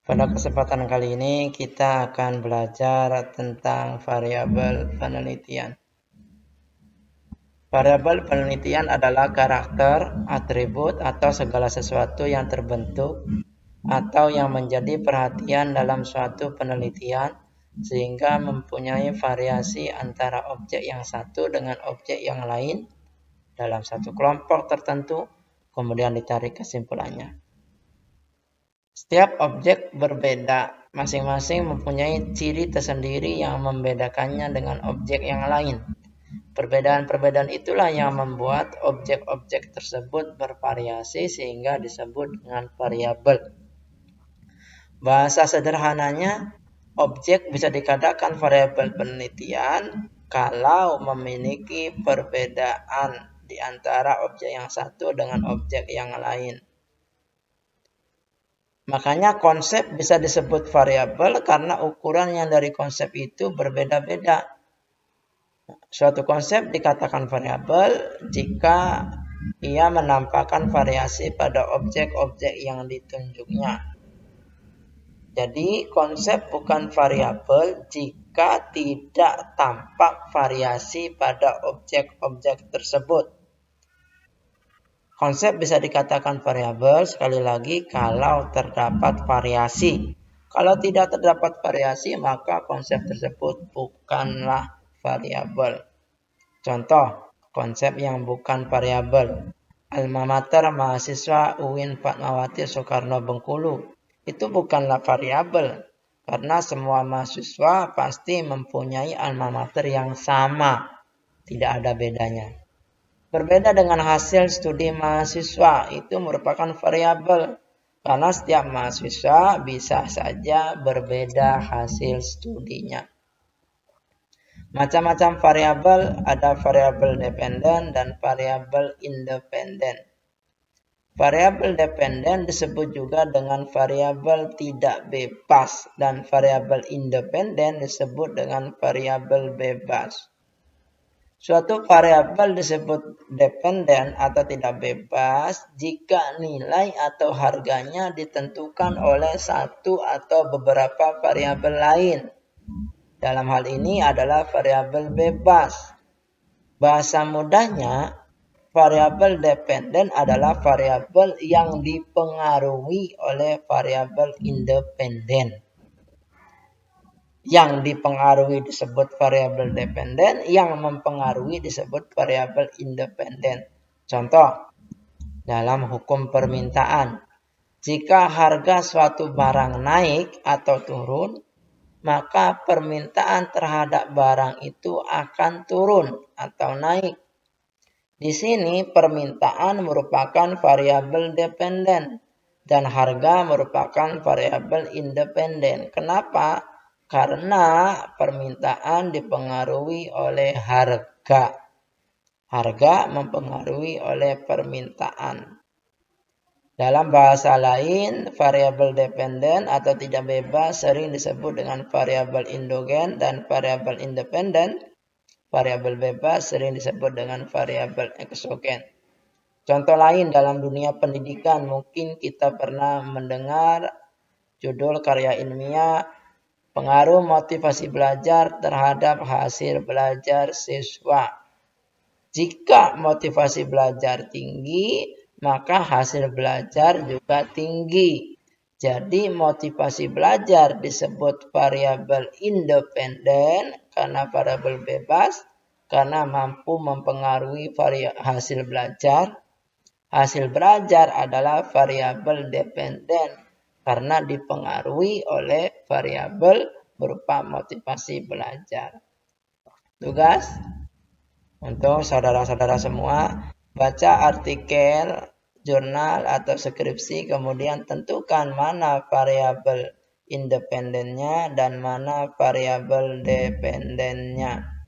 Pada kesempatan kali ini kita akan belajar tentang variabel penelitian. Variabel penelitian adalah karakter, atribut, atau segala sesuatu yang terbentuk atau yang menjadi perhatian dalam suatu penelitian sehingga mempunyai variasi antara objek yang satu dengan objek yang lain dalam satu kelompok tertentu, kemudian ditarik kesimpulannya. Setiap objek berbeda, masing-masing mempunyai ciri tersendiri yang membedakannya dengan objek yang lain. Perbedaan-perbedaan itulah yang membuat objek-objek tersebut bervariasi sehingga disebut dengan variabel. Bahasa sederhananya, objek bisa dikatakan variabel penelitian kalau memiliki perbedaan di antara objek yang satu dengan objek yang lain. Makanya konsep bisa disebut variabel karena ukuran yang dari konsep itu berbeda-beda. Suatu konsep dikatakan variabel jika ia menampakkan variasi pada objek-objek yang ditunjuknya. Jadi konsep bukan variabel jika tidak tampak variasi pada objek-objek tersebut. Konsep bisa dikatakan variabel sekali lagi kalau terdapat variasi. Kalau tidak terdapat variasi maka konsep tersebut bukanlah variabel. Contoh, konsep yang bukan variabel. Alma mater mahasiswa UIN Fatmawati Soekarno Bengkulu. Itu bukanlah variabel karena semua mahasiswa pasti mempunyai alma mater yang sama. Tidak ada bedanya. Berbeda dengan hasil studi mahasiswa, itu merupakan variabel. Karena setiap mahasiswa bisa saja berbeda hasil studinya. Macam-macam variabel, ada variabel dependen dan variabel independen. Variabel dependen disebut juga dengan variabel tidak bebas dan variabel independen disebut dengan variabel bebas. Suatu variabel disebut dependen atau tidak bebas jika nilai atau harganya ditentukan oleh satu atau beberapa variabel lain. Dalam hal ini adalah variabel bebas. Bahasa mudahnya, variabel dependen adalah variabel yang dipengaruhi oleh variabel independen. Yang dipengaruhi disebut variabel dependen, yang mempengaruhi disebut variabel independen. Contoh, dalam hukum permintaan, jika harga suatu barang naik atau turun, maka permintaan terhadap barang itu akan turun atau naik. Di sini permintaan merupakan variabel dependen dan harga merupakan variabel independen. Kenapa? Karena permintaan dipengaruhi oleh harga. Harga mempengaruhi oleh permintaan. Dalam bahasa lain, variabel dependen atau tidak bebas sering disebut dengan variabel endogen dan variabel independen. Variabel bebas sering disebut dengan variabel eksogen. Contoh lain dalam dunia pendidikan, mungkin kita pernah mendengar judul karya ilmiah pengaruh motivasi belajar terhadap hasil belajar siswa. Jika motivasi belajar tinggi, maka hasil belajar juga tinggi. Jadi motivasi belajar disebut variabel independen karena variabel bebas, karena mampu mempengaruhi hasil belajar. Hasil belajar adalah variabel dependen karena dipengaruhi oleh variabel berupa motivasi belajar. Tugas untuk saudara-saudara semua, baca artikel, jurnal, atau skripsi, kemudian tentukan mana variabel independennya dan mana variabel dependennya.